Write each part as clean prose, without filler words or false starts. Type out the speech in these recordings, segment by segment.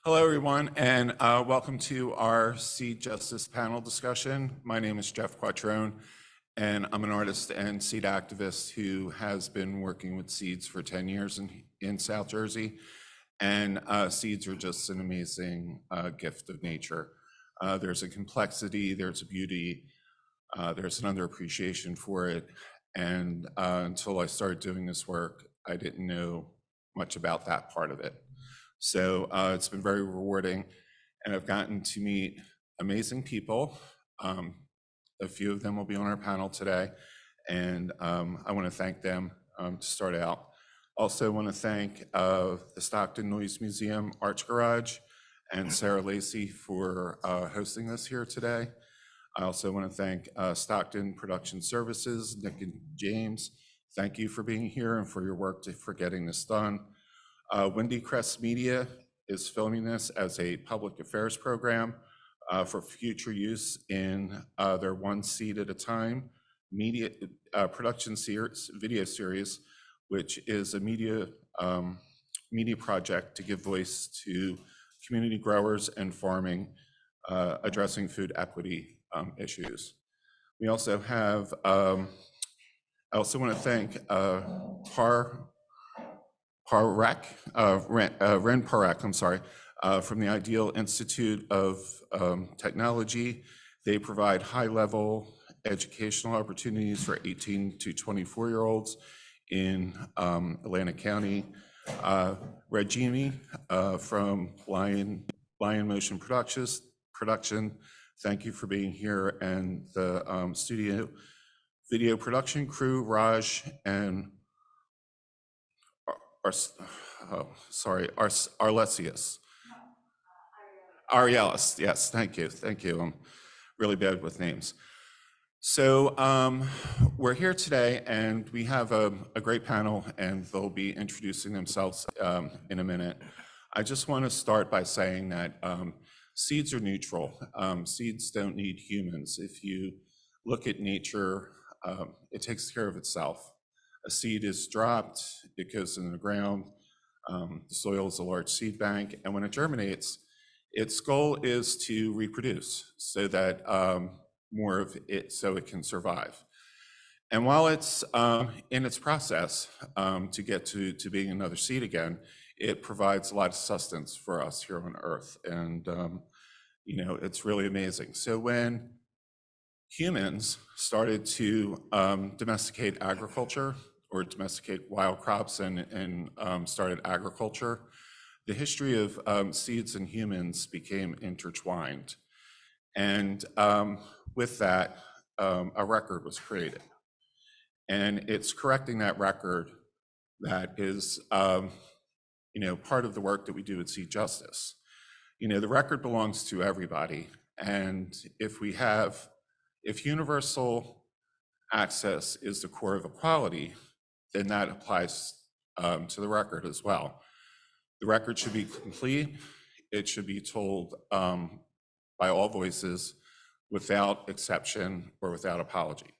Hello, everyone, and welcome to our Seed Justice panel discussion. My name is Jeff Quattrone, and I'm an artist and seed activist who has been working with seeds for 10 years in South Jersey. And seeds are just an amazing gift of nature. There's a complexity, there's a beauty, there's an underappreciation for it. And until I started doing this work, I didn't know much about that part of it. So it's been very rewarding, and I've gotten to meet amazing people. A few of them will be on our panel today, and I want to thank them to start out. Also want to thank the Stockton Noise Museum Arts Garage and Sarah Lacey for hosting us here today. I also want to thank Stockton Production Services, Nick and James. Thank you for being here and for your work for getting this done. Windy Crest Media is filming this as a public affairs program for future use in their One Seed at a Time media production series, video series, which is a media project to give voice to community growers and farming addressing food equity issues. We also have, I also want to thank Ren Parekh, I'm sorry, from the Ideal Institute of Technology. They provide high-level educational opportunities for 18 to 24-year-olds in Atlantic County. Reggie from Lion Motion Production, thank you for being here, and the studio video production crew, Raj and Arlesius. Arielis, yes, thank you. I'm really bad with names. So we're here today, and we have a great panel, and they'll be introducing themselves in a minute. I just want to start by saying that seeds are neutral. Seeds don't need humans. If you look at nature, it takes care of itself. A seed is dropped, it goes in the ground, the soil is a large seed bank, and when it germinates, its goal is to reproduce so that more of it, so it can survive. And while it's in its process to get to being another seed again, it provides a lot of sustenance for us here on Earth, and it's really amazing. So when humans started to domesticate agriculture or domesticate wild crops and started agriculture, the history of seeds and humans became intertwined. And with that, a record was created. And it's correcting that record that is part of the work that we do at Seed Justice. The record belongs to everybody. And if universal access is the core of equality, then that applies to the record as well. The record should be complete. It should be told by all voices without exception or without apology.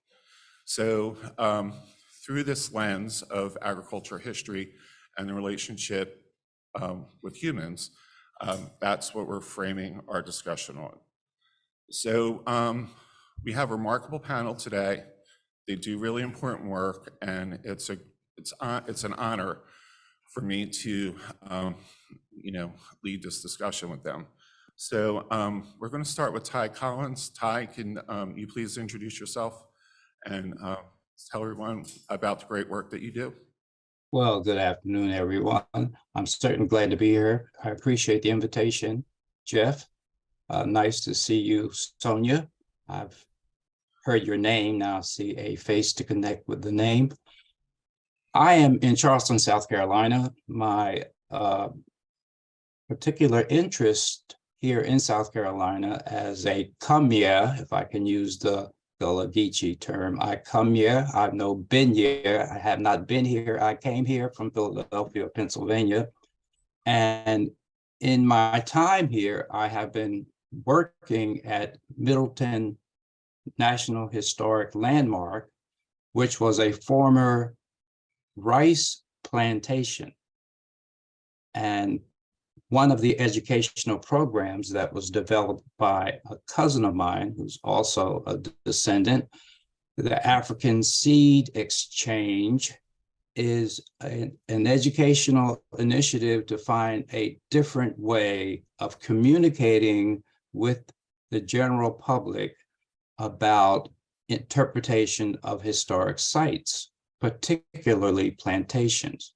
So through this lens of agriculture history and the relationship with humans, that's what we're framing our discussion on. So we have a remarkable panel today. They do really important work, and it's an honor for me to lead this discussion with them. So we're going to start with Ty Collins. Ty, can you please introduce yourself and tell everyone about the great work that you do? Well, good afternoon, everyone. I'm certainly glad to be here. I appreciate the invitation, Jeff. Nice to see you, Sonia. I've heard your name, now see a face to connect with the name. I am in Charleston, South Carolina. My particular interest here in South Carolina as a come-here, if I can use the Gullah Geechee term, I come here, I've no been here, I have not been here. I came here from Philadelphia, Pennsylvania. And in my time here, I have been working at Middleton National Historic Landmark, which was a former rice plantation. And one of the educational programs that was developed by a cousin of mine, who's also a descendant, the African Seed Exchange, is an educational initiative to find a different way of communicating with the general public about interpretation of historic sites, particularly plantations.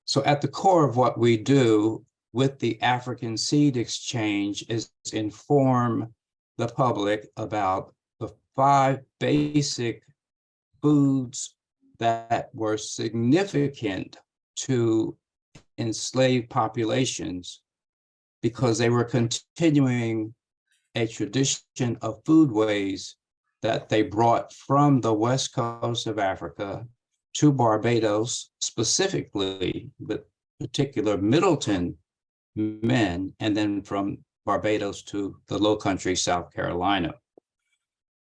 So at the core of what we do with the African Seed Exchange is inform the public about the 5 basic foods that were significant to enslaved populations because they were continuing a tradition of foodways that they brought from the west coast of Africa to Barbados, specifically with particular Middleton men, and then from Barbados to the Low Country, South Carolina.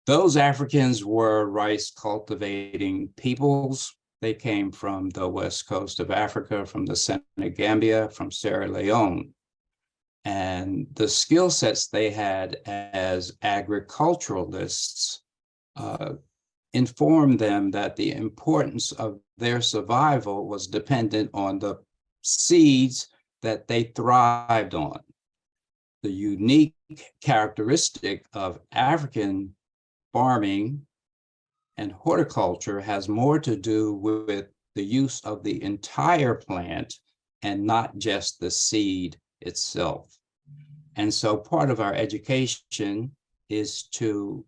Those Africans were rice cultivating peoples. They came from the west coast of Africa, from the Senegambia, from Sierra Leone. And the skill sets they had as agriculturalists informed them that the importance of their survival was dependent on the seeds that they thrived on. The unique characteristic of African farming and horticulture has more to do with the use of the entire plant and not just the seed itself. And so part of our education is to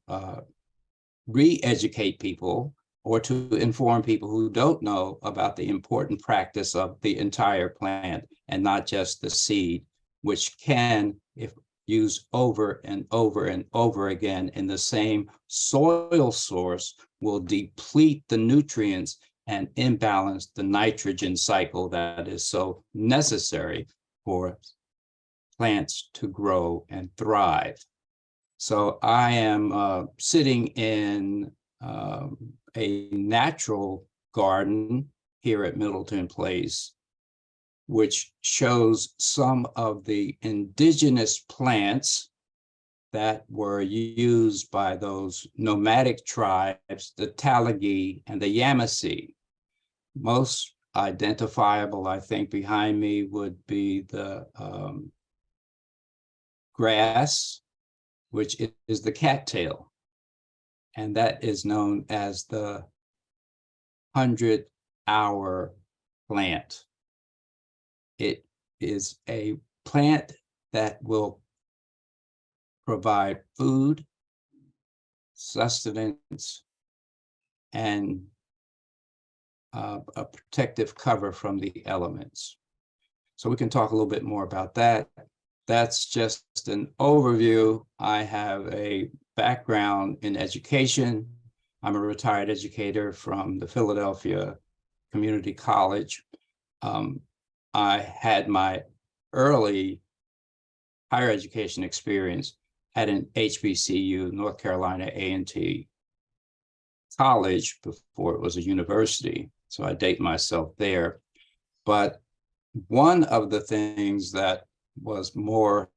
re-educate people or to inform people who don't know about the important practice of the entire plant and not just the seed, which can, if used over and over and over again in the same soil source, will deplete the nutrients and imbalance the nitrogen cycle that is so necessary for plants to grow and thrive. So I am sitting in a natural garden here at Middleton Place, which shows some of the indigenous plants that were used by those nomadic tribes, the Talagi and the Yamasee. Most identifiable, I think, behind me would be the grass, which is the cattail. And that is known as the 100-hour plant. It is a plant that will provide food, sustenance, and a protective cover from the elements. So we can talk a little bit more about that. That's just an overview. I have a background in education. I'm a retired educator from the Philadelphia Community College. I had my early higher education experience at an HBCU, North Carolina A&T college, before it was a university. So I date myself there. But one of the things that was more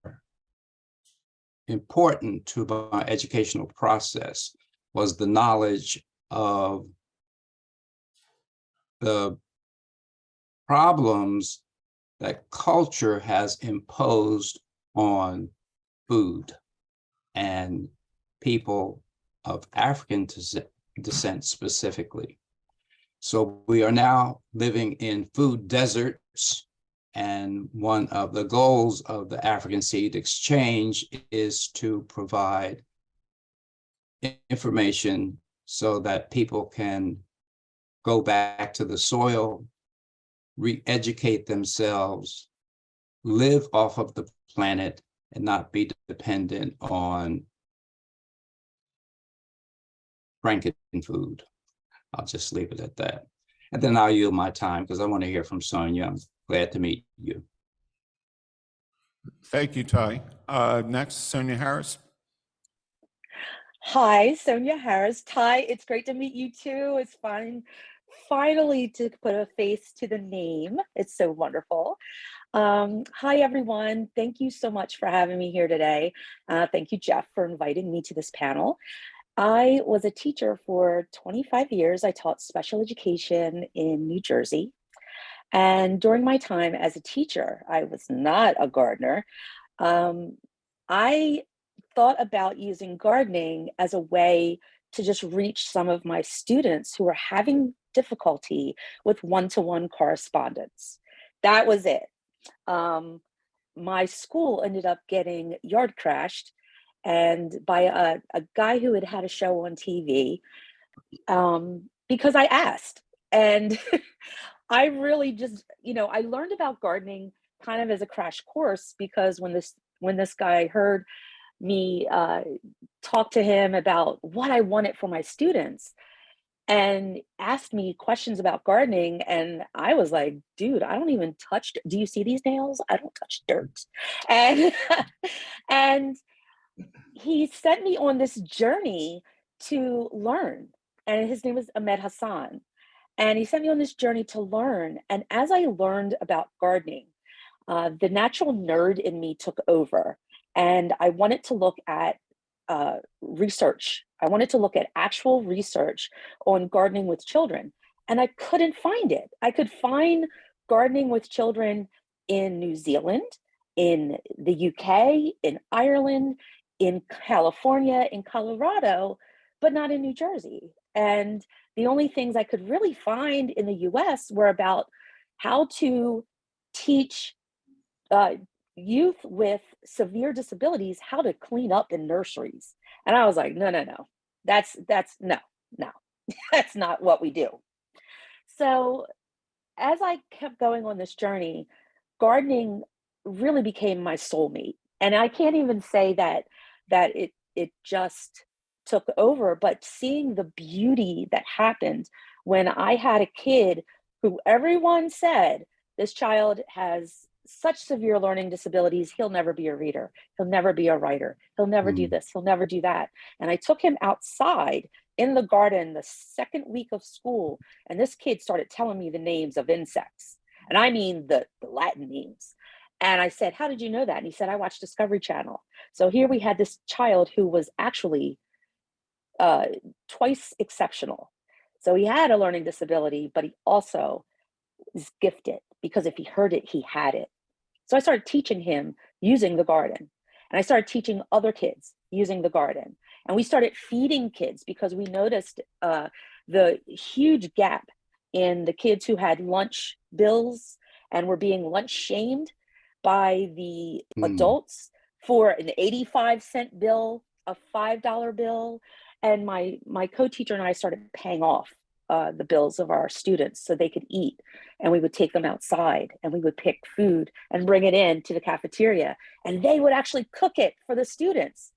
important to my educational process was the knowledge of the problems that culture has imposed on food and people of African descent specifically. So we are now living in food deserts, and one of the goals of the African Seed Exchange is to provide information so that people can go back to the soil, re-educate themselves, live off of the planet, and not be dependent on Frankenfood. I'll just leave it at that. And then I'll yield my time because I want to hear from Sonia. I'm glad to meet you. Thank you, Ty. Next, Sonia Harris. Hi, Sonia Harris. Ty, it's great to meet you too. It's fun finally to put a face to the name. It's so wonderful. Hi, everyone. Thank you so much for having me here today. Thank you, Jeff, for inviting me to this panel. I was a teacher for 25 years. I taught special education in New Jersey. And during my time as a teacher, I was not a gardener. Um, I thought about using gardening as a way to just reach some of my students who are having difficulty with one-to-one correspondence. That was it. Um, my school ended up getting yard crashed and by a guy who had had a show on TV, because I asked. And I really just, I learned about gardening kind of as a crash course because when this guy heard me talk to him about what I wanted for my students and asked me questions about gardening, and I was like, dude, I don't even touch, do you see these nails? I don't touch dirt. And and he sent me on this journey to learn. And his name is Ahmed Hassan. And he sent me on this journey to learn. And as I learned about gardening, the natural nerd in me took over. And I wanted to look at research. I wanted to look at actual research on gardening with children. And I couldn't find it. I could find gardening with children in New Zealand, in the UK, in Ireland, in California, in Colorado, but not in New Jersey. And the only things I could really find in the US were about how to teach uh, youth with severe disabilities how to clean up in nurseries. And I was like, no, no, no, that's no, no, that's not what we do. So as I kept going on this journey, gardening really became my soulmate. And I can't even say that it just took over, but seeing the beauty that happened when I had a kid who everyone said, this child has such severe learning disabilities, he'll never be a reader, he'll never be a writer, he'll never do Mm, this, he'll never do that. And I took him outside in the garden the second week of school, and this kid started telling me the names of insects. And I mean the Latin names. And I said, how did you know that? And he said, I watched Discovery Channel. So here we had this child who was actually uh, twice exceptional. So he had a learning disability, but he also is gifted because if he heard it, he had it. So I started teaching him using the garden. And I started teaching other kids using the garden. And we started feeding kids because we noticed the huge gap in the kids who had lunch bills and were being lunch shamed by the mm, adults for an 85-cent bill, a $5 bill. And my co-teacher and I started paying off the bills of our students so they could eat. And we would take them outside and we would pick food and bring it in to the cafeteria. And they would actually cook it for the students.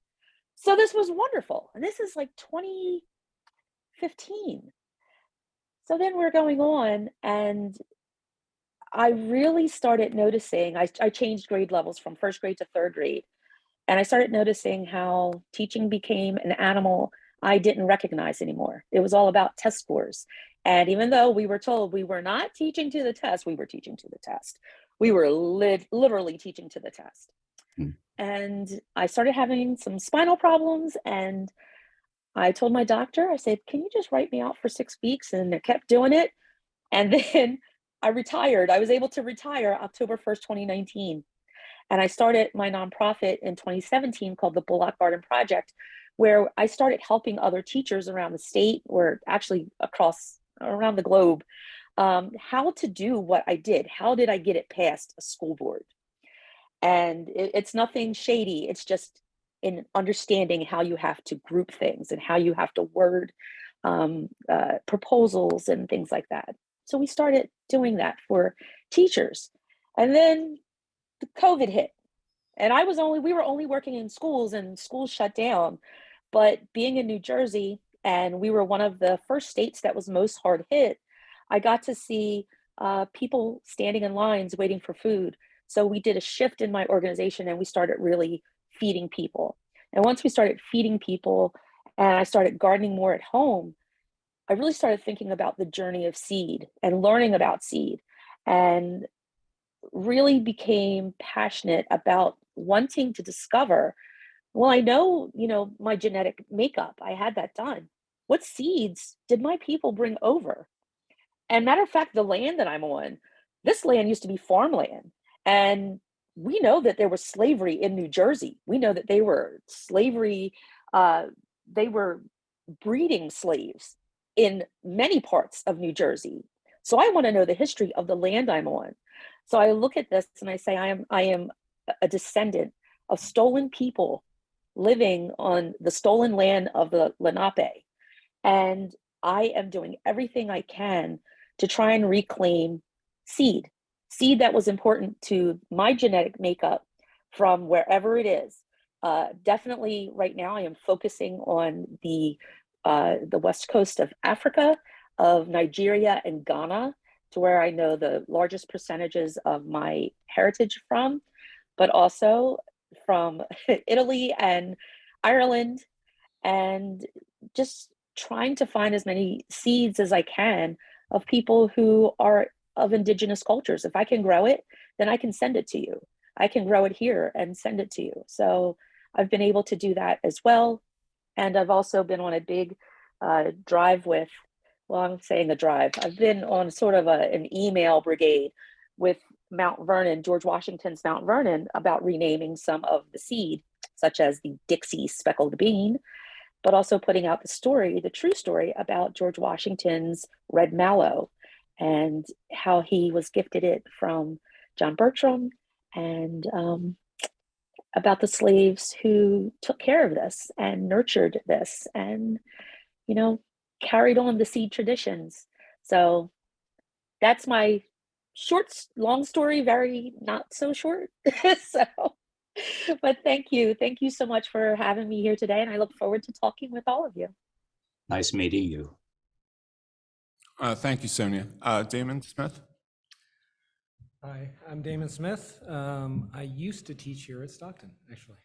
So this was wonderful. And this is like 2015. So then we're going on, and I really started noticing, I changed grade levels from first grade to third grade. And I started noticing how teaching became an animal I didn't recognize anymore. It was all about test scores. And even though we were told we were not teaching to the test, we were teaching to the test. We were literally teaching to the test. mm. And I started having some spinal problems. And I told my doctor, I said, can you just write me out for 6 weeks? And I kept doing it. And then I retired. I was able to retire October 1st, 2019. And I started my nonprofit in 2017 called the Bullock Garden Project, where I started helping other teachers around the state, or actually across around the globe, how to do what I did. How did I get it past a school board? And it's nothing shady. It's just in understanding how you have to group things and how you have to word proposals and things like that. So we started doing that for teachers. And then the COVID hit. And we were only working in schools and schools shut down. But being in New Jersey, and we were one of the first states that was most hard hit, I got to see people standing in lines waiting for food. So we did a shift in my organization and we started really feeding people. And once we started feeding people and I started gardening more at home, I really started thinking about the journey of seed and learning about seed. And really became passionate about wanting to discover, well, I know, my genetic makeup, I had that done. What seeds did my people bring over? And matter of fact, the land that I'm on, this land used to be farmland. And we know that there was slavery in New Jersey. We know that uh, they were breeding slaves in many parts of New Jersey. So I want to know the history of the land I'm on. So I look at this and I say, I am a descendant of stolen people living on the stolen land of the Lenape. And I am doing everything I can to try and reclaim seed, seed that was important to my genetic makeup from wherever it is. Definitely, right now, I am focusing on the west coast of Africa, of Nigeria and Ghana, to where I know the largest percentages of my heritage from, but also from Italy and Ireland, and just trying to find as many seeds as I can of people who are of indigenous cultures. If I can grow it, then I can send it to you. I can grow it here and send it to you. So I've been able to do that as well. And I've also been on a big drive with, well, I'm saying a drive. I've been on sort of an email brigade with Mount Vernon, George Washington's Mount Vernon, about renaming some of the seed, such as the Dixie speckled bean, but also putting out the story, the true story about George Washington's red mallow and how he was gifted it from John Bertram, and about the slaves who took care of this and nurtured this and, you know, carried on the seed traditions. So that's my short, long story, very not so short. So, but thank you. Thank you so much for having me here today. And I look forward to talking with all of you. Nice meeting you. Thank you, Sonia. Damon Smith? Hi, I'm Damon Smith. I used to teach here at Stockton, actually.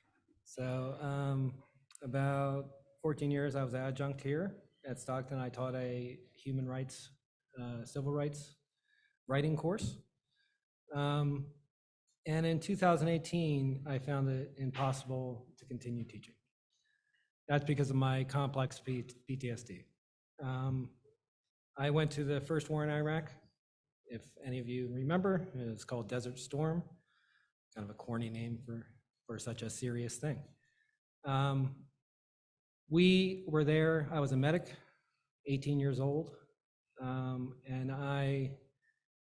So about 14 years, I was adjunct here at Stockton. I taught a human rights, civil rights writing course. And in 2018, I found it impossible to continue teaching. That's because of my complex PTSD. I went to the first war in Iraq. If any of you remember, it's called Desert Storm, kind of a corny name for such a serious thing. We were there, I was a medic, 18 years old, and I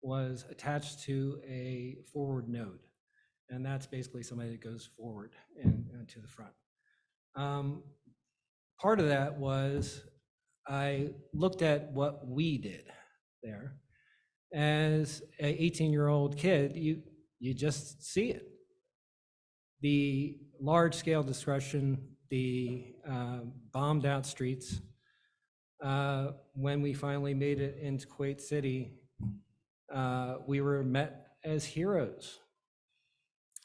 was attached to a forward node. And that's basically somebody that goes forward and to the front. Part of that was I looked at what we did there. As an 18-year-old kid, you just see it. The large-scale destruction, the bombed out streets. When we finally made it into Kuwait City, we were met as heroes.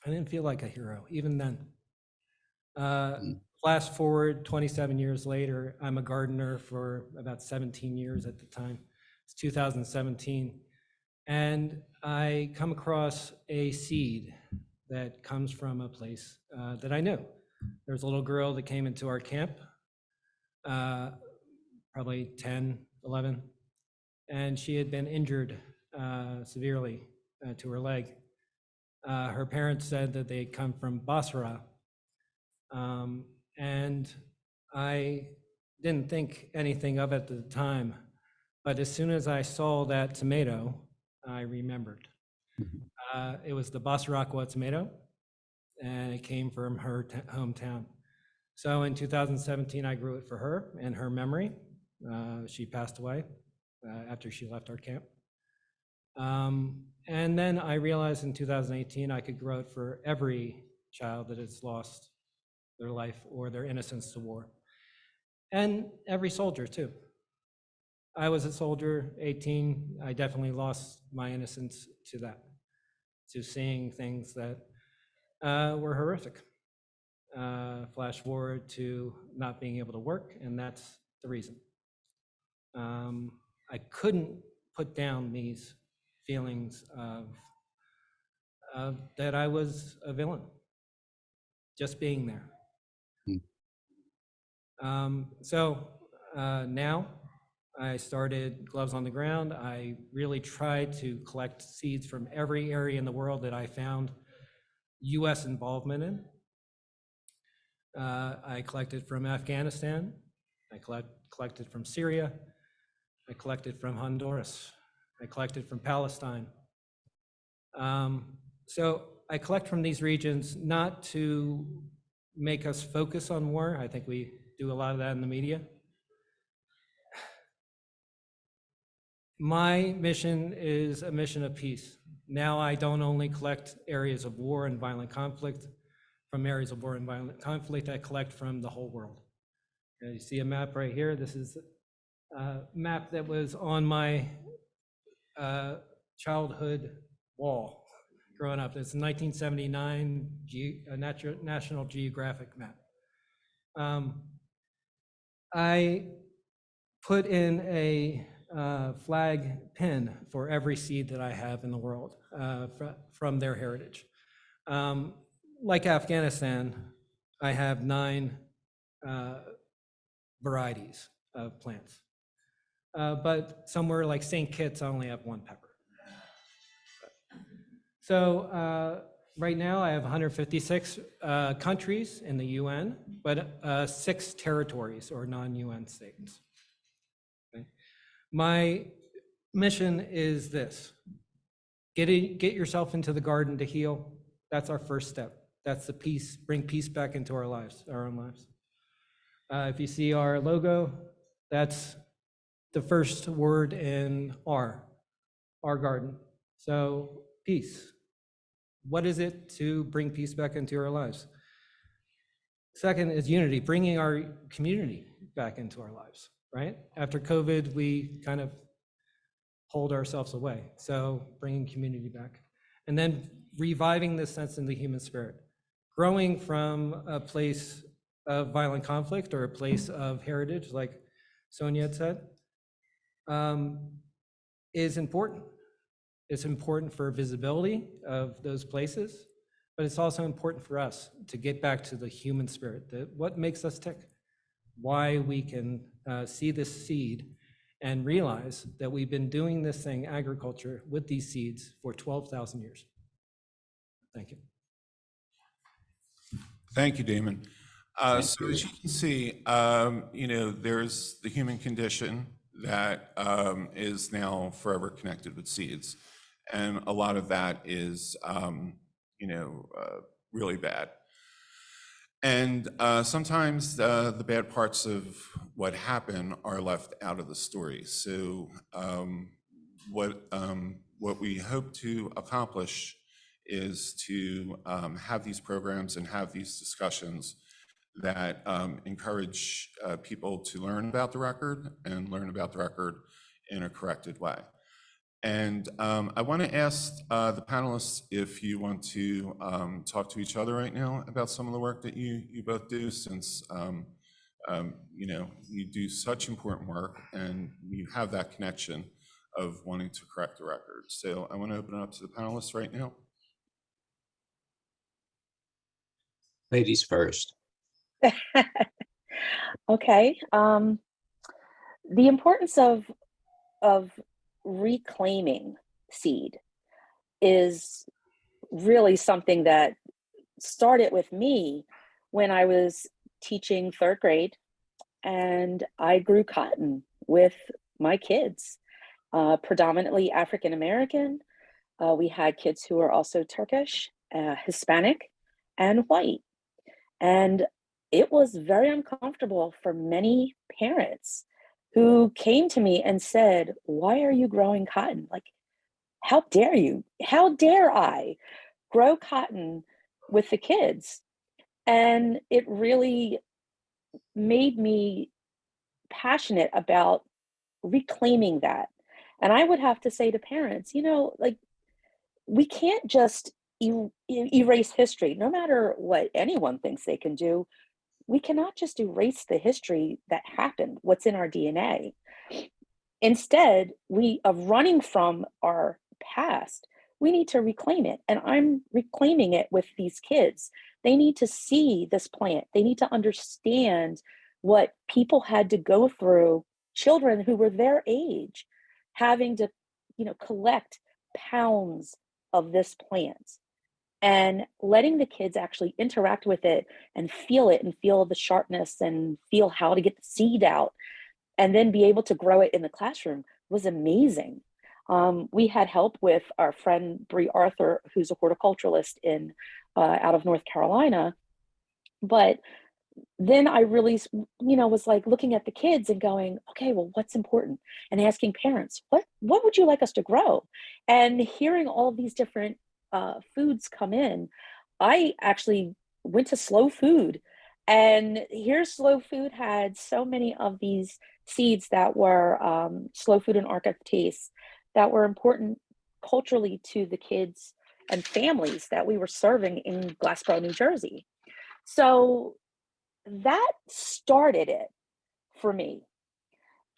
I didn't feel like a hero, even then. Fast forward 27 years later, I'm a gardener for about 17 years at the time. It's 2017. And I come across a seed that comes from a place that I knew. There was a little girl that came into our camp, probably 10, 11, and she had been injured severely to her leg. Her parents said that they had come from Basra, and I didn't think anything of it at the time, but as soon as I saw that tomato, I remembered. It was the Basra tomato, and it came from her hometown. So in 2017, I grew it for her and her memory. She passed away after she left our camp. And then I realized in 2018, I could grow it for every child that has lost their life or their innocence to war. And every soldier too. I was a soldier, 18. I definitely lost my innocence to that, to seeing things that were horrific. Flash forward to not being able to work, and that's the reason. I couldn't put down these feelings of that I was a villain, just being there. Now I started Gloves on the Ground. I really tried to collect seeds from every area in the world that I found US involvement in. I collected from Afghanistan. I collected from Syria. I collected from Honduras. I collected from Palestine. So I collect from these regions not to make us focus on war. I think we do a lot of that in the media. My mission is a mission of peace. Now I don't only collect areas of war and violent conflict. From areas of war and violent conflict, I collect from the whole world. And you see a map right here. This is a map that was on my childhood wall growing up. It's a 1979 National Geographic map. I put in a flag pin for every seed that I have in the world from their heritage. Like Afghanistan, I have 9 varieties of plants. But somewhere like St. Kitts, I only have 1 pepper. So right now I have 156 countries in the UN, but 6 territories or non-UN states. Okay. My mission is this: get yourself into the garden to heal. That's our first step. That's the peace, bring peace back into our lives, our own lives. If you see our logo, that's the first word in our garden. So peace. What is it to bring peace back into our lives? Second is unity, bringing our community back into our lives, right? After COVID, we kind of hold ourselves away. So bringing community back. And then reviving this sense in the human spirit. Growing from a place of violent conflict or a place of heritage, like Sonia had said, is important. It's important for visibility of those places, but it's also important for us to get back to the human spirit, what makes us tick, why we can see this seed and realize that we've been doing this thing, agriculture, with these seeds for 12,000 years. Thank you. Thank you, Damon. So as you can see, there's the human condition that is now forever connected with seeds. And a lot of that is, really bad. And sometimes the bad parts of what happened are left out of the story. So what we hope to accomplish is to have these programs and have these discussions that encourage people to learn about the record and learn about the record in a corrected way. And I want to ask the panelists if you want to talk to each other right now about some of the work that you both do, since you do such important work and you have that connection of wanting to correct the record. So I want to open it up to the panelists right now. Ladies first. Okay. The importance of reclaiming seed is really something that started with me when I was teaching 3rd grade, and I grew cotton with my kids, predominantly African American. We had kids who were also Turkish, Hispanic, and white. And it was very uncomfortable for many parents who came to me and said, "Why are you growing cotton? Like, how dare you? How dare I grow cotton with the kids?" And it really made me passionate about reclaiming that. And I would have to say to parents, we can't just erase history. No matter what anyone thinks they can do, we cannot just erase the history that happened, what's in our DNA. Instead, of running from our past, we need to reclaim it. And I'm reclaiming it with these kids. They need to see this plant. They need to understand what people had to go through, children who were their age, having to, collect pounds of this plant and letting the kids actually interact with it and feel the sharpness and feel how to get the seed out and then be able to grow it in the classroom was amazing. We had help with our friend Bree Arthur, who's a horticulturalist in out of North Carolina. But then I really, was like looking at the kids and going, okay, well, what's important? And asking parents, what would you like us to grow? And hearing all these different foods come in, I actually went to Slow Food. And here, Slow Food had so many of these seeds that were Slow Food and Arc of Taste that were important culturally to the kids and families that we were serving in Glassboro, New Jersey. So that started it for me.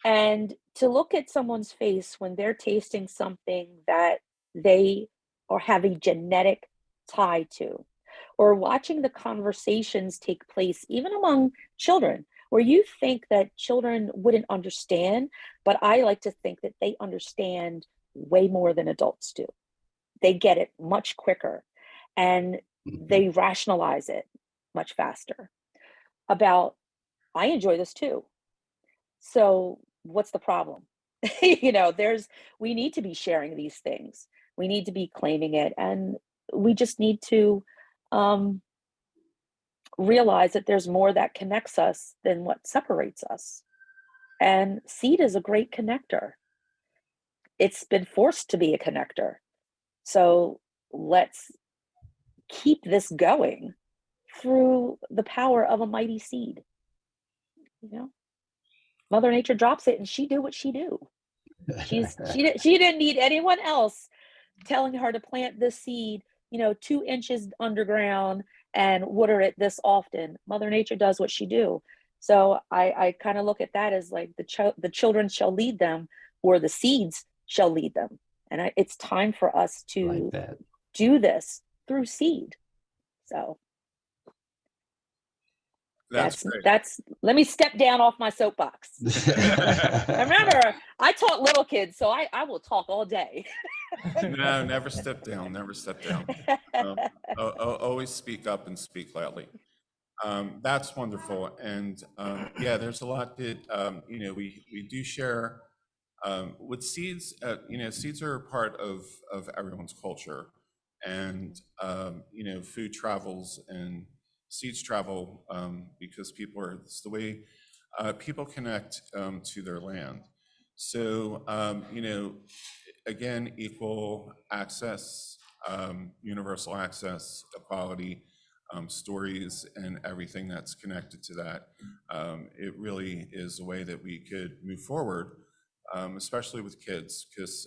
And to look at someone's face when they're tasting something that they or have a genetic tie to, or watching the conversations take place, even among children, where you think that children wouldn't understand, but I like to think that they understand way more than adults do. They get it much quicker and they rationalize it much faster. About, I enjoy this too. So what's the problem? We need to be sharing these things. We need to be claiming it. And we just need to realize that there's more that connects us than what separates us. And seed is a great connector. It's been forced to be a connector. So let's keep this going through the power of a mighty seed. Mother Nature drops it and she do what she do. She didn't need anyone else telling her to plant this seed, 2 inches underground and water it this often. Mother Nature does what she do. So I kind of look at that as like the children shall lead them, or the seeds shall lead them. And it's time for us to do this through seed. So That's great. Let me step down off my soapbox. Remember, I taught little kids, so I will talk all day. No, never step down, never step down. Always speak up and speak loudly. That's wonderful. And yeah, there's a lot that, we do share with seeds. Seeds are a part of everyone's culture. And, food travels and seeds travel because it's the way people connect to their land. So, again, equal access, universal access, equality, stories, and everything that's connected to that. It really is a way that we could move forward, especially with kids, because,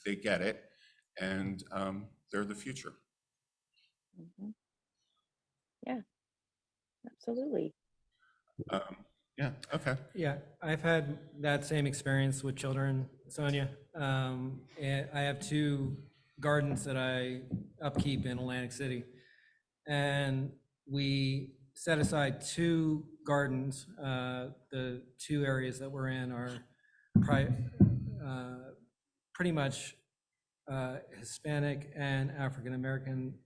they get it and they're the future. Mhm. Yeah, absolutely. Yeah, okay. Yeah, I've had that same experience with children, Sonia. And I have 2 gardens that I upkeep in Atlantic City. And we set aside 2 gardens. The 2 areas that we're in are pretty much Hispanic and African American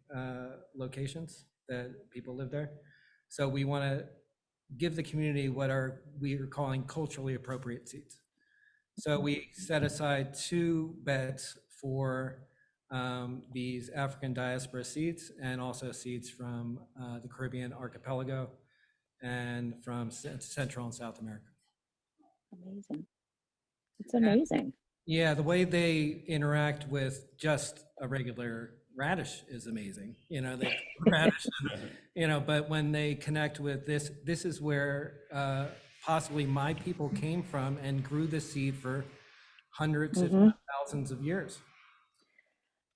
locations that people live there. So we want to give the community what we are calling culturally appropriate seeds. So we set aside 2 beds for these African diaspora seeds, and also seeds from the Caribbean archipelago and from Central and South America. Amazing. It's amazing. Yeah, the way they interact with just a regular radish is amazing. They radish, but when they connect with this is where possibly my people came from and grew the seed for hundreds, if not thousands of years.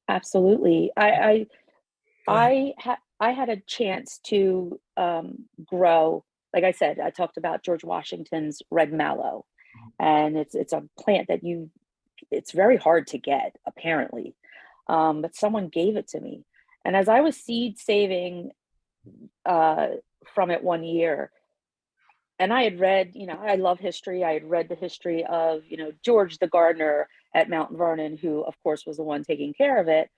Absolutely. I had a chance to grow. Like I said, I talked about George Washington's red mallow, and it's a plant that it's very hard to get, apparently. But someone gave it to me. And as I was seed saving uh, from it one year, and I had read, I love history. I had read the history of, George the gardener at Mount Vernon, who, of course, was the one taking care of it.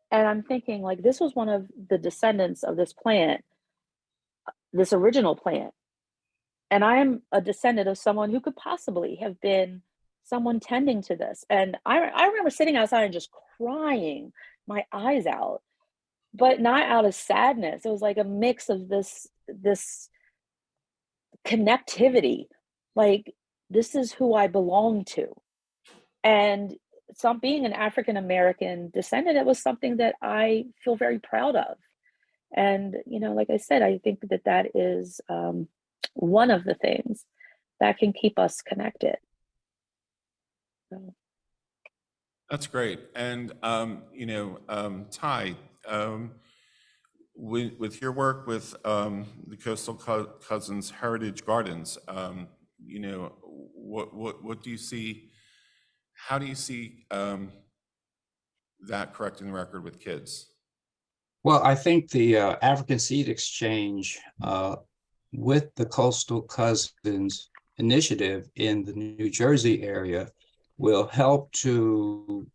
And I'm thinking, like, this was one of the descendants of this plant, this original plant. And I am a descendant of someone who could possibly have been someone tending to this. And I remember sitting outside and just crying my eyes out, but not out of sadness. It was like a mix of this connectivity, like, this is who I belong to. And some being an African American descendant, it was something that I feel very proud of. And, like I said, I think that that is one of the things that can keep us connected. So, That's great. And, Ty, with your work with the Coastal Cousins Heritage Gardens, what do you see? How do you see that correcting the record with kids? Well, I think the African Seed Exchange with the Coastal Cousins initiative in the New Jersey area will help to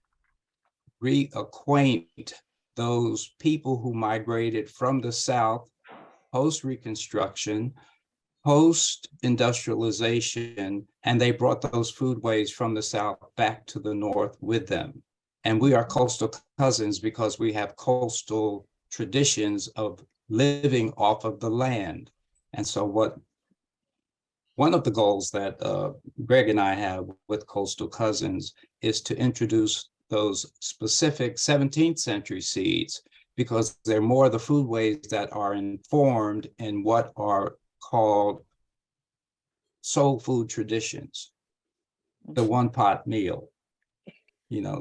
reacquaint those people who migrated from the South post-Reconstruction, post-industrialization, and they brought those foodways from the South back to the North with them. And we are coastal cousins because we have coastal traditions of living off of the land. And so one of the goals that Greg and I have with Coastal Cousins is to introduce those specific 17th century seeds, because they're more the foodways that are informed in what are called soul food traditions. The one pot meal,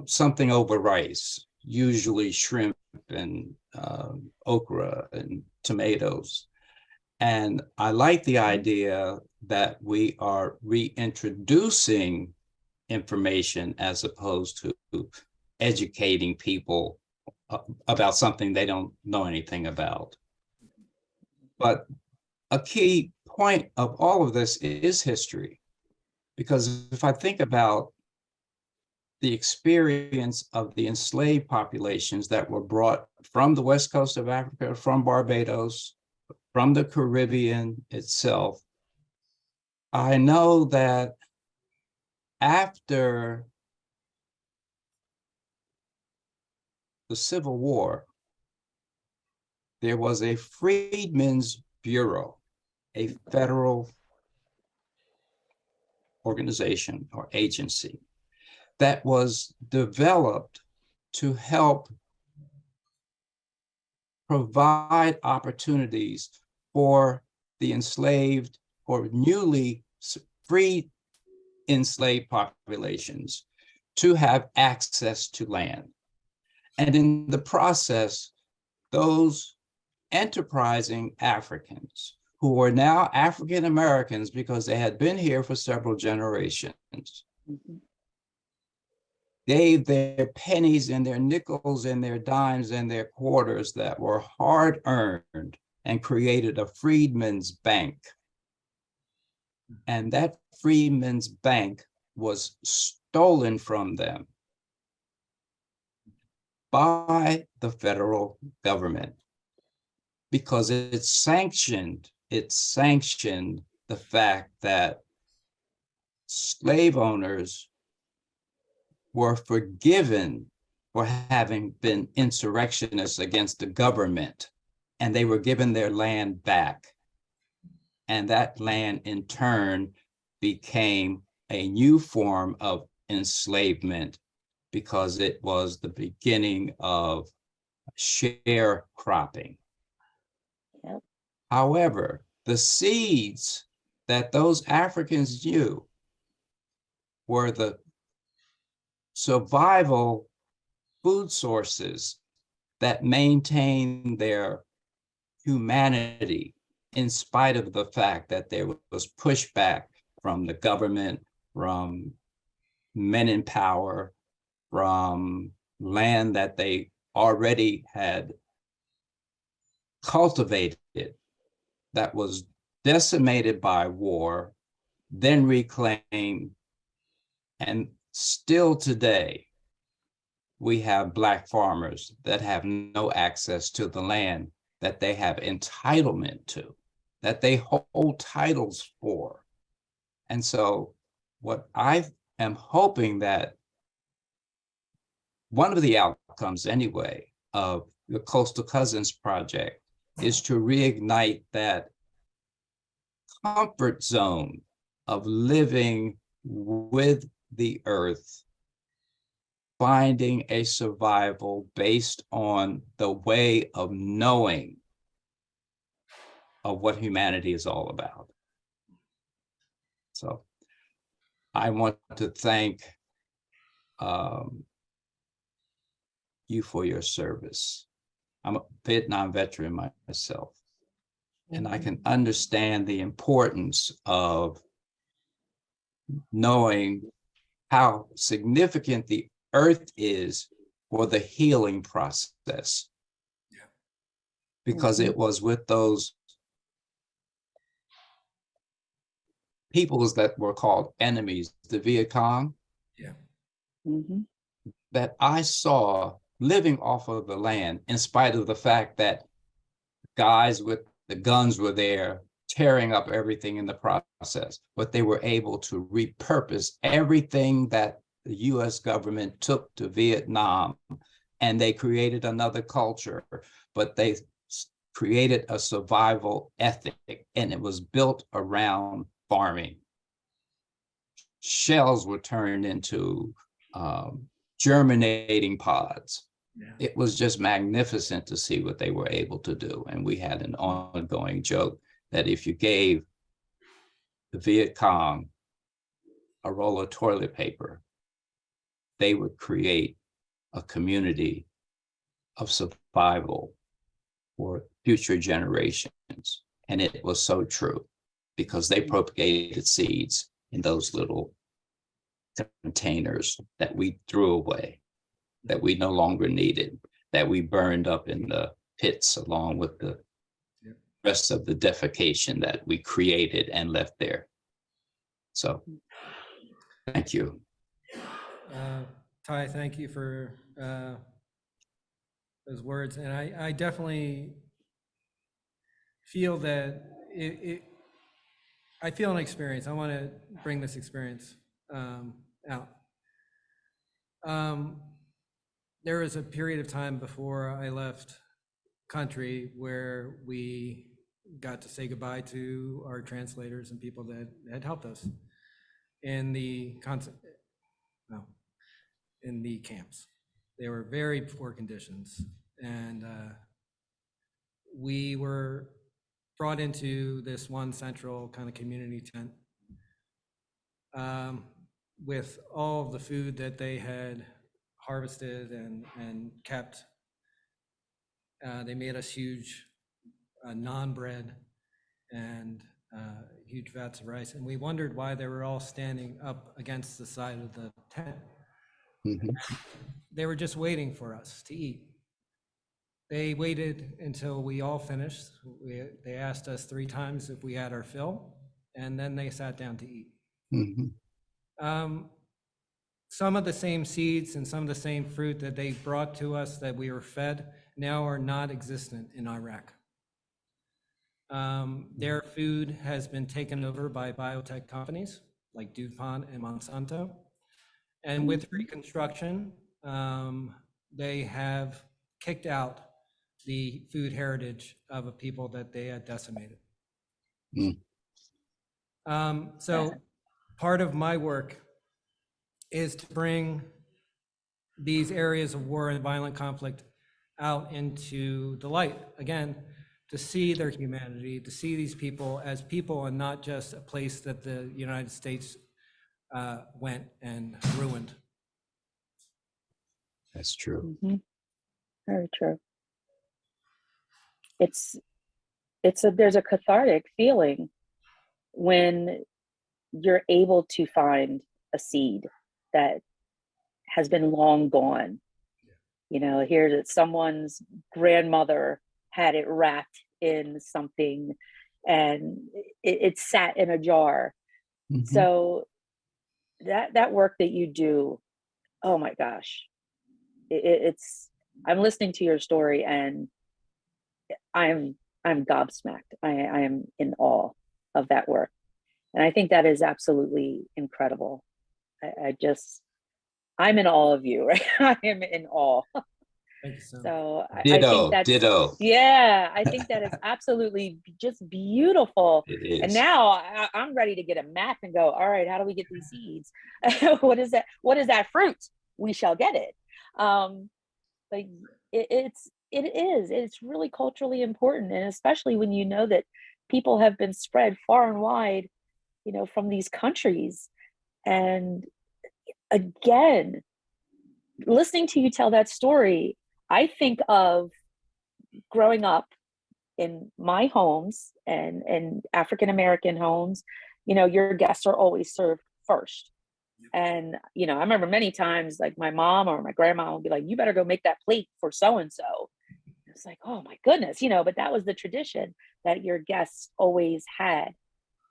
something over rice, usually shrimp and okra and tomatoes. And I like the idea that we are reintroducing information as opposed to educating people about something they don't know anything about. But a key point of all of this is history, because if I think about the experience of the enslaved populations that were brought from the west coast of Africa, from Barbados, from the Caribbean itself, I know that after the Civil War, there was a Freedmen's Bureau, a federal organization or agency that was developed to help provide opportunities for the enslaved or newly freed enslaved populations to have access to land. And in the process, those enterprising Africans who were now African Americans because they had been here for several generations, gave their pennies and their nickels and their dimes and their quarters that were hard earned and created a Freedmen's Bank. And that Freedmen's Bank was stolen from them by the federal government because it sanctioned the fact that slave owners were forgiven for having been insurrectionists against the government, and they were given their land back. And that land in turn became a new form of enslavement because it was the beginning of sharecropping. Yep. However, the seeds that those Africans knew were the survival food sources that maintained their humanity in spite of the fact that there was pushback from the government, from men in power from land that they already had cultivated that was decimated by war, then reclaimed. And still today, we have Black farmers that have no access to the land that they have entitlement to, that they hold titles for. And so what I am hoping that one of the outcomes anyway of the Coastal Cousins Project is to reignite that comfort zone of living with the earth, finding a survival based on the way of knowing of what humanity is all about. So I want to thank you for your service. I'm a Vietnam veteran myself, and I can understand the importance of knowing how significant the earth is for the healing process. Yeah. Because it was with those peoples that were called enemies, the Viet Cong, Yeah. that I saw living off of the land, in spite of the fact that guys with the guns were there tearing up everything in the process, but they were able to repurpose everything that the US government took to Vietnam, and they created another culture, but they created a survival ethic, and it was built around farming. Shells were turned into germinating pods. Yeah. It was just magnificent to see what they were able to do. And we had an ongoing joke that if you gave the Viet Cong a roll of toilet paper, they would create a community of survival for future generations. And it was so true, because they propagated seeds in those little containers that we threw away, that we no longer needed, that we burned up in the pits along with the rest of the defecation that we created and left there. So thank you. Ty, thank you for those words. And I definitely feel that I feel an experience. I want to bring this experience out. There was a period of time before I left country where we got to say goodbye to our translators and people that had helped us in the camps. They were very poor conditions, and we were brought into this one central kind of community tent with all of the food that they had harvested and kept. They made us huge naan bread and huge vats of rice, and we wondered why they were all standing up against the side of the tent. They were just waiting for us to eat. They waited until we all finished. They asked us 3 times if we had our fill, and then they sat down to eat. Some of the same seeds and some of the same fruit that they brought to us that we were fed now are not existent in Iraq. Their food has been taken over by biotech companies like DuPont and Monsanto. And with Reconstruction, they have kicked out the food heritage of a people that they had decimated. So part of my work is to bring these areas of war and violent conflict out into the light, again, to see their humanity, to see these people as people and not just a place that the United States went and ruined. That's true. Very true. There's a cathartic feeling when you're able to find a seed that has been long gone. You know, here that someone's grandmother had it wrapped in something and it sat in a jar. Mhm. So that work that you do, oh my gosh, it's, I'm listening to your story and I'm gobsmacked. I am in awe of that work. And I think that is absolutely incredible. I'm in awe of you, right? I am in awe. Thank you so much. So I think Ditto, that's, ditto. yeah, I think that is absolutely just beautiful. It And is. now I'm ready to get a map and go, all right, how do we get these seeds? What is that? What is that fruit? We shall get it. But it's really culturally important. And especially when you know that people have been spread far and wide, you know, from these countries. And again, listening to you tell that story, I think of growing up in my homes and African American homes. You know, your guests are always served first. And, you know, I remember many times like my mom or my grandma would be like, you better go make that plate for so and so. It's like, oh my goodness, you know, but that was the tradition that your guests always had.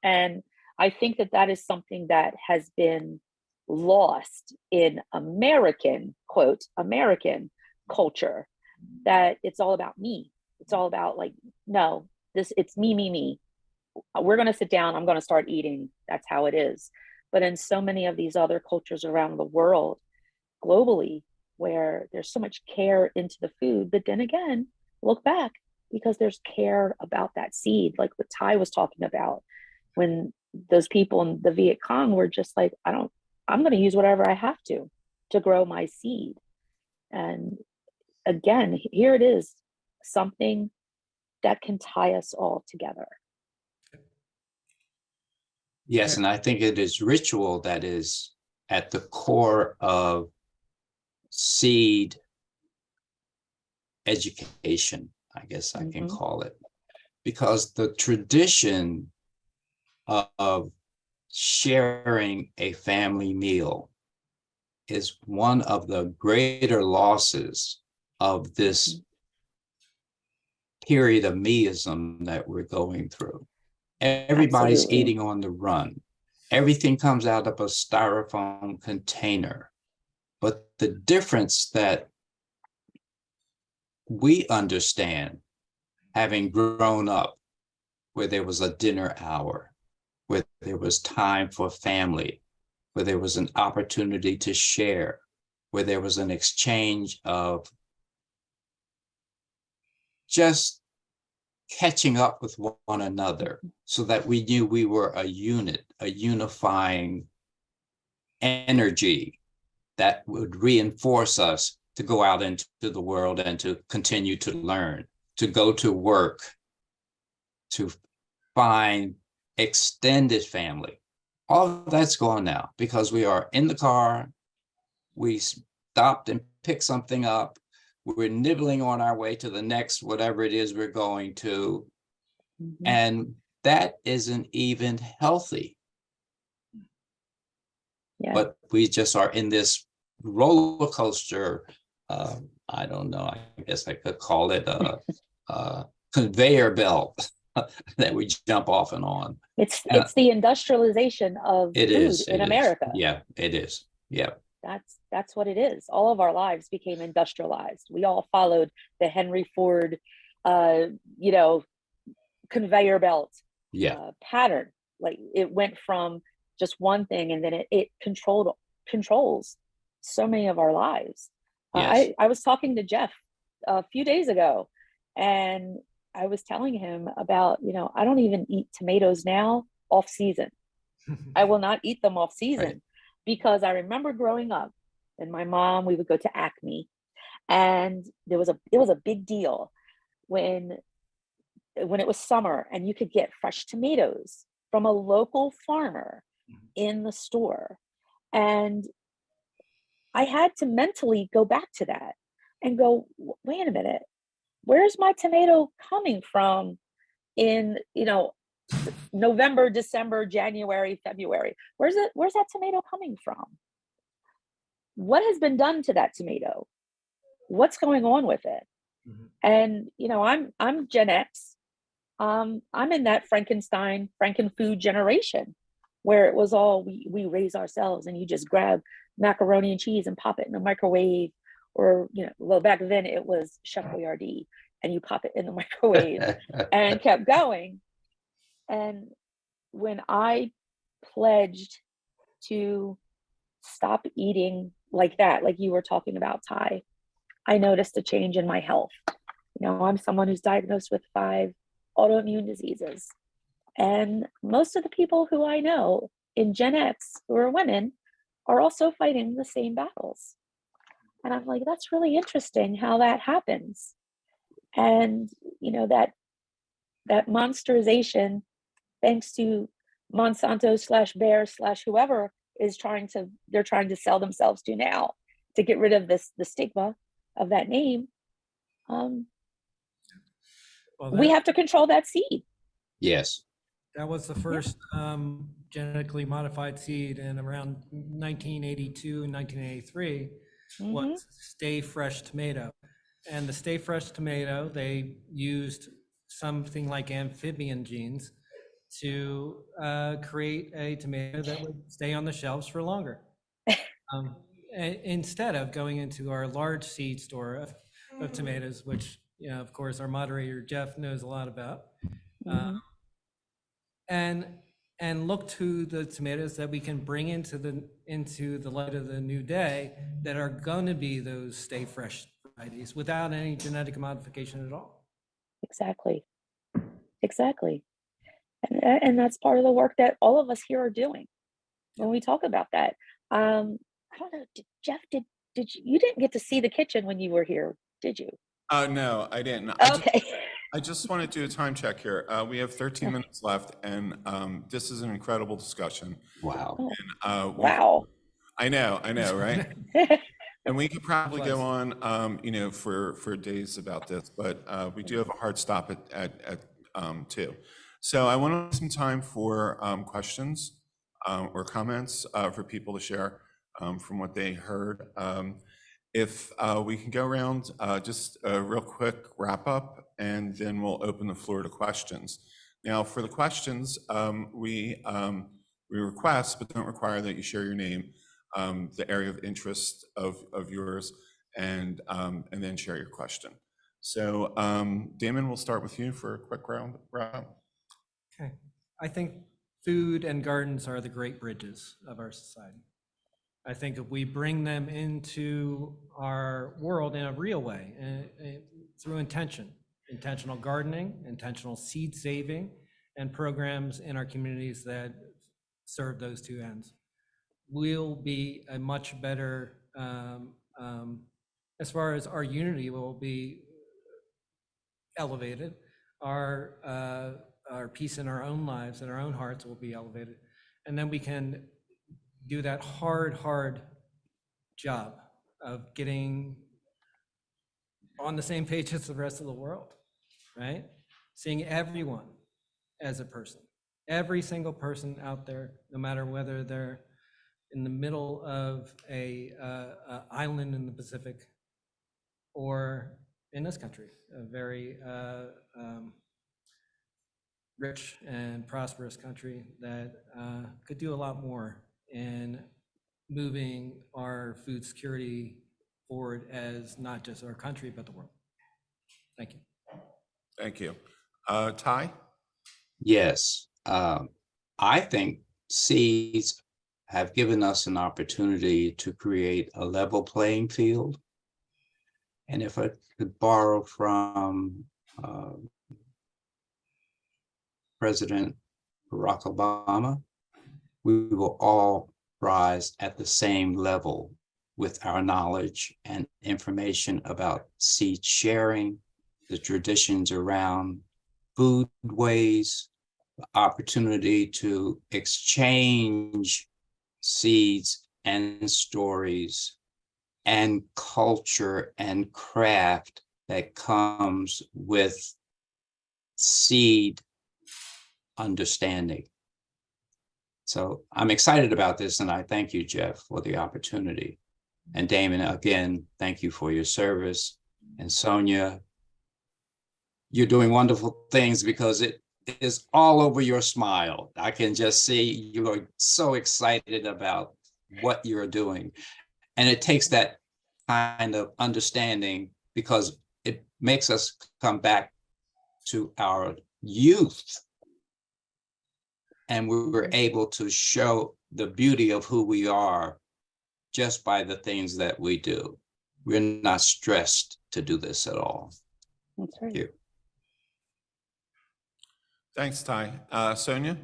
And I think that that is something that has been lost in American, quote, American culture, that it's all about me. It's all about like, no, it's me. We're going to sit down. I'm going to start eating. That's how it is. But in so many of these other cultures around the world, globally, where there's so much care into the food, but then again, look back because there's care about that seed, like what Ty was talking about, when those people in the Viet Cong were just like, I'm going to use whatever I have to grow my seed. And again, here it is, something that can tie us all together. Yes, and I think it is ritual that is at the core of seed education, I guess I can call it, because the tradition of sharing a family meal is one of the greater losses of this period of meism that we're going through. Everybody's Absolutely. eating on the run. Everything comes out of a styrofoam container. But the difference that we understand, having grown up where there was a dinner hour, where there was time for family, where there was an opportunity to share, where there was an exchange of just catching up with one another so that we knew we were a unit, a unifying energy that would reinforce us to go out into the world and to continue to learn, to go to work, to find extended family. All of that's gone now because we are in the car, we stopped and picked something up, we're nibbling on our way to the next whatever it is we're going to, and that isn't even healthy. Yeah. But we just are in this roller coaster. I don't know, I guess I could call it a conveyor belt that we jump off and on. It's the industrialization of food in America. Yeah, it is. Yeah. That's what it is. All of our lives became industrialized. We all followed the Henry Ford, you know, conveyor belt pattern. Like it went from just one thing, and then it controls so many of our lives. Yes. I was talking to Jeff a few days ago, and I was telling him about, you know, I don't even eat tomatoes now off season. I will not eat them off season. Right. Because I remember growing up, and my mom, we would go to Acme, and it was a big deal when it was summer and you could get fresh tomatoes from a local farmer in the store. And I had to mentally go back to that and go, wait a minute, where's my tomato coming from in, you know, November, December, January, February? Where's that tomato coming from? what has been done to that tomato? What's going on with it? Mhm. And I'm Gen X. I'm in that Frankenfood generation where it was all we raise ourselves and you just grab macaroni and cheese and pop it in the microwave, or well, back then it was Chef Boyardee and you pop it in the microwave and kept going. And when I pledged to stop eating like that, like you were talking about, Ty, I noticed a change in my health. I'm someone who's diagnosed with 5 autoimmune diseases. And most of the people who I know in Gen X who are women are also fighting the same battles. And I'm like, that's really interesting how that happens. And that monsterization, thanks to Monsanto slash Bayer slash whoever they're trying to sell themselves to now to get rid of the stigma of that name. Well, We have to control that seed. Yes. that was the first genetically modified seed in around 1982 and 1983 was Stay Fresh tomato. And the Stay Fresh tomato, they used something like amphibian genes to create a tomato that would stay on the shelves for longer. Instead of going into our large seed store of tomatoes, which, of course, our moderator, Jeff, knows a lot about. And look to the tomatoes that we can bring into the light of the new day that are going to be those Stay Fresh varieties without any genetic modification at all. Exactly. And that's part of the work that all of us here are doing when we talk about that. I don't know, Jeff, did you didn't get to see the kitchen when you were here, did you? No, I didn't. Okay. I just want to do a time check here. We have 13 minutes left, and this is an incredible discussion. Wow. Wow. I know, right? And we could probably go Plus. on, for days about this, but we do have a hard stop at 2. So I want to have some time for questions or comments for people to share from what they heard. If we can go around just a real quick wrap up, and then we'll open the floor to questions. Now, for the questions, we request, but don't require that you share your name, the area of interest of yours, and then share your question. So, Damon, we'll start with you for a quick round. Okay. I think food and gardens are the great bridges of our society. I think if we bring them into our world in a real way, through intentional gardening, intentional seed saving, and programs in our communities that serve those two ends, we'll be a much better, as far as our unity will be elevated, our peace in our own lives and our own hearts will be elevated. And then we can do that hard job of getting on the same page as the rest of the world, right? Seeing everyone as a person, every single person out there, no matter whether they're in the middle of a island in the Pacific or in this country, a very rich and prosperous country that could do a lot more in moving our food security forward as not just our country, but the world. Thank you. Thank you. Ty? Yes. I think seeds have given us an opportunity to create a level playing field. And if I could borrow from President Barack Obama, we will all rise at the same level with our knowledge and information about seed sharing, the traditions around food ways, the opportunity to exchange seeds and stories and culture and craft that comes with seed understanding. So I'm excited about this, and I thank you, Jeff, for the opportunity. And Damon, again, thank you for your service. And Sonia, you're doing wonderful things because it is all over your smile. I can just see you are so excited about what you're doing. And it takes that kind of understanding because it makes us come back to our youth. And we were able to show the beauty of who we are just by the things that we do. We're not stressed to do this at all. That's right. Thank you. Thanks, Ty. Sonia?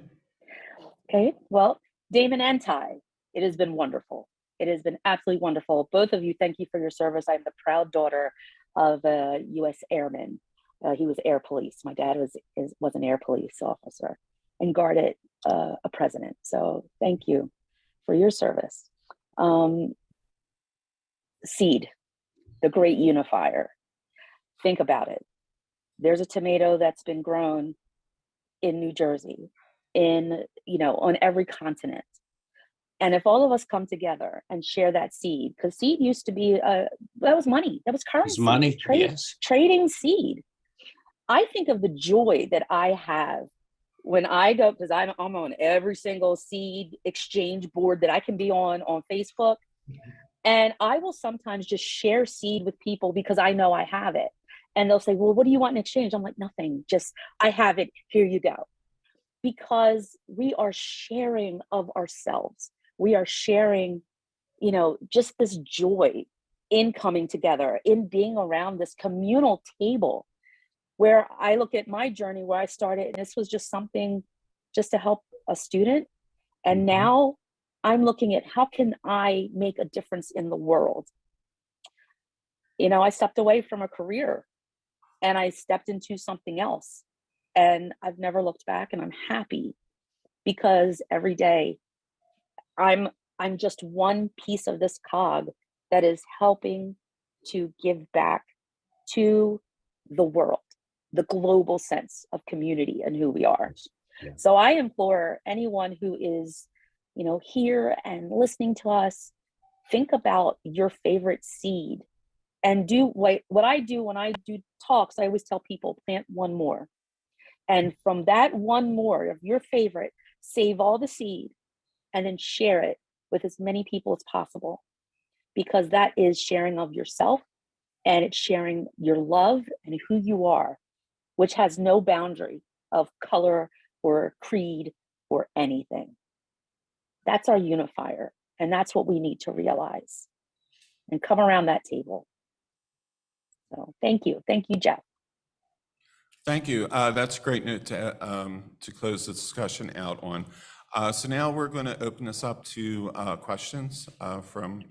Okay, well, Damon and Ty, it has been wonderful. It has been absolutely wonderful. Both of you, thank you for your service. I'm the proud daughter of a U.S. airman. He was air police. My dad was an air police officer and guarded a president. So thank you for your service. Seed, the great unifier. Think about it. There's a tomato that's been grown in New Jersey, on every continent. And if all of us come together and share that seed, because seed used to be, that was money, that was currency. It's money, yes. Trading seed. I think of the joy that I have when I go, because I'm on every single seed exchange board that I can be on Facebook. And I will sometimes just share seed with people because I know I have it. And they'll say, well, what do you want in exchange? I'm like, nothing, just, I have it, here you go. Because we are sharing of ourselves. We are sharing, just this joy in coming together, in being around this communal table, where I look at my journey where I started, and this was just something just to help a student. And now I'm looking at how can I make a difference in the world? I stepped away from a career and I stepped into something else. And I've never looked back, and I'm happy because every day I'm just one piece of this cog that is helping to give back to the world, the global sense of community and who we are. Yeah. So I implore anyone who is, here and listening to us, think about your favorite seed and do what I do when I do talks. I always tell people, plant one more. And from that one more of your favorite, save all the seed and then share it with as many people as possible, because that is sharing of yourself, and it's sharing your love and who you are, which has no boundary of color or creed or anything. That's our unifier. And that's what we need to realize and come around that table. So thank you. Thank you, Jeff. Thank you. That's a great note to close the discussion out on. So now we're going to open this up to questions from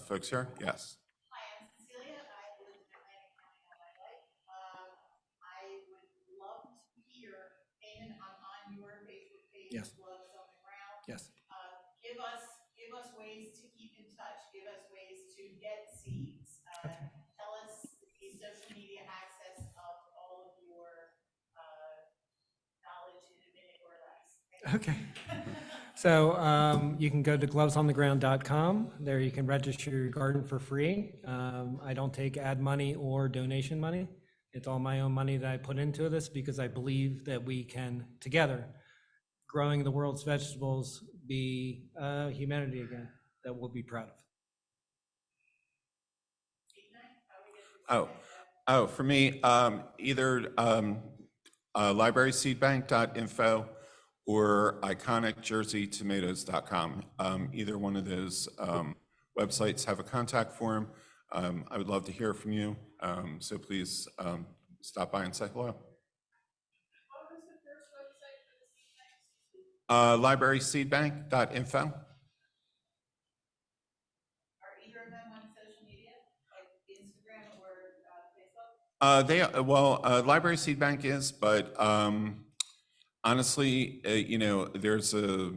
folks here. Yes. Hi, I'm Cecilia. I live in Atlantic County, LA. I would love to hear, Damon, I'm on your Facebook page, Yes. Gloves on the Ground. Yes. Give us ways to keep in touch. Give us ways to get seeds. Tell us the social media access of all of your knowledge in a minute or less. Okay. So you can go to glovesontheground.com. There you can register your garden for free. I don't take ad money or donation money. It's all my own money that I put into this because I believe that we can, together, growing the world's vegetables, be humanity again that we'll be proud of. For me, either libraryseedbank.info or iconicjerseytomatoes.com. Either one of those websites have a contact form. I would love to hear from you, so please stop by and say hello. What was the first website for the seed banks? Libraryseedbank.info. Are either of them on social media, like Instagram or Facebook? Library Seed Bank is, but honestly, there's a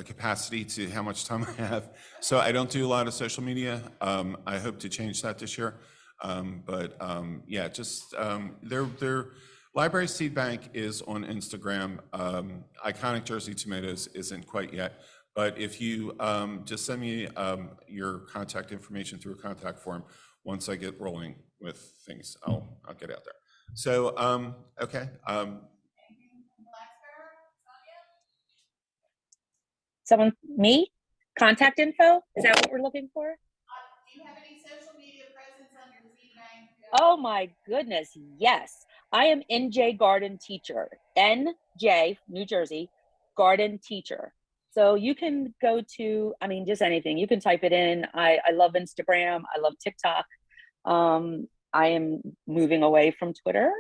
capacity to how much time I have. So I don't do a lot of social media. I hope to change that this year. Their Library Seed Bank is on Instagram. Iconic Jersey Tomatoes isn't quite yet, But if you just send me your contact information through a contact form, once I get rolling with things, I'll get out there. So, okay. Anything from Blacksburg, Sonia? Someone, me? Contact info? Is that what we're looking for? Do you have any social media presence on your Seed Bank? Oh my goodness, yes. I am NJ Garden Teacher, NJ, New Jersey, Garden Teacher. So you can go to, I mean, just anything. You can type it in. I love Instagram. I love TikTok. I am moving away from Twitter.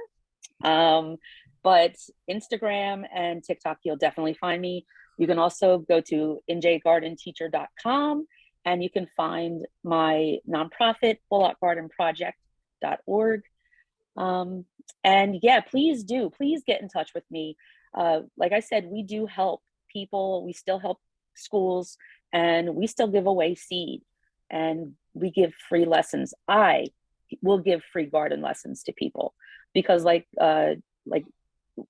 But Instagram and TikTok, you'll definitely find me. You can also go to njgardenteacher.com and you can find my nonprofit, bullockgardenproject.org. And yeah, please get in touch with me. Like I said, we do help people, we still help schools, and we still give away seed, and we give free lessons. I will give free garden lessons to people because like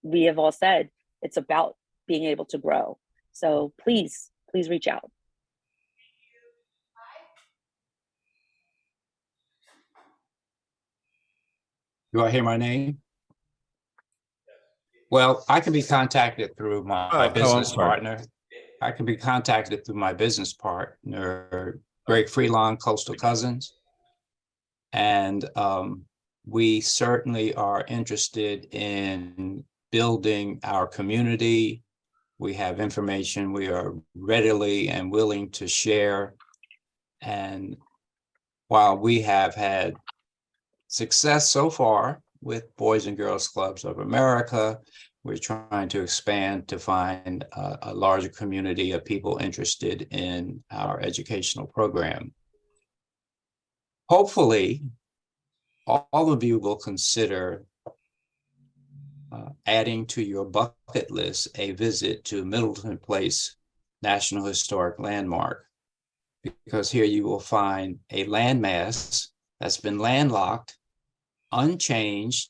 we have all said, it's about being able to grow. So please reach out. Do I hear my name? Well, I can be contacted through my business partner. I can be contacted through my business partner, Greg Freelon, Coastal Cousins. And we certainly are interested in building our community. We have information we are readily and willing to share. And while we have had success so far with Boys and Girls Clubs of America, we're trying to expand to find a larger community of people interested in our educational program. Hopefully, all of you will consider adding to your bucket list a visit to Middleton Place National Historic Landmark, because here you will find a landmass that's been landlocked, unchanged,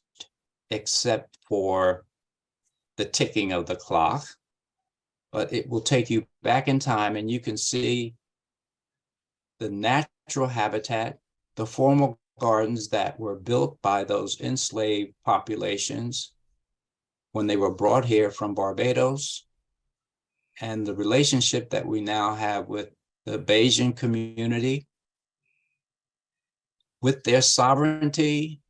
except for the ticking of the clock, but it will take you back in time and you can see the natural habitat, the formal gardens that were built by those enslaved populations when they were brought here from Barbados, and the relationship that we now have with the Bajan community. With their sovereignty,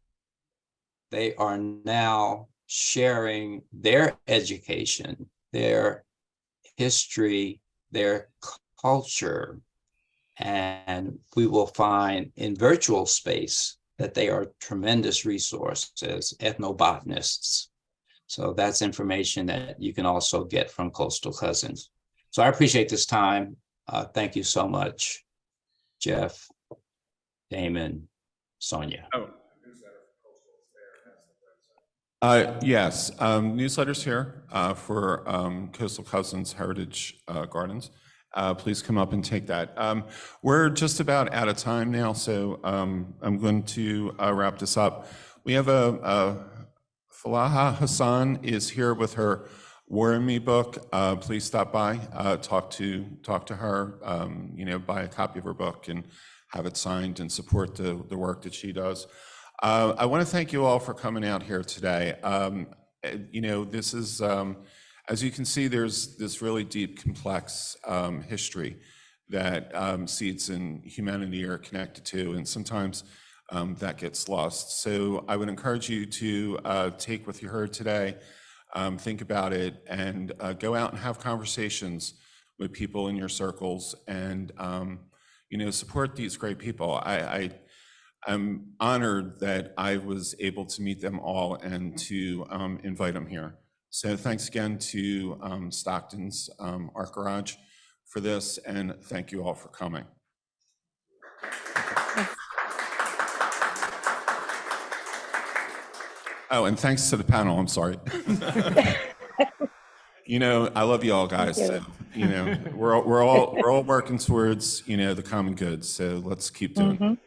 they are now sharing their education, their history, their culture, and we will find in virtual space that they are tremendous resources, ethnobotanists. So that's information that you can also get from Coastal Cousins. So I appreciate this time. Thank you so much, Jeff, Damon, Sonia. Yes, newsletters here for Coastal Cousins Heritage Gardens. Please come up and take that. We're just about out of time now, so I'm going to wrap this up. We have Falaha Hassan is here with her War in Me book. Please stop by, talk to her, buy a copy of her book and have it signed and support the work that she does. I want to thank you all for coming out here today. This is, as you can see, there's this really deep, complex history that seeds in humanity are connected to, and sometimes that gets lost. So I would encourage you to take what you heard today, think about it, and go out and have conversations with people in your circles, and support these great people. I'm honored that I was able to meet them all and to invite them here. So thanks again to Stockton's Art Garage for this, and thank you all for coming. Oh, and thanks to the panel, I'm sorry. I love you all, guys. So, we're all working towards, the common good. So let's keep doing it.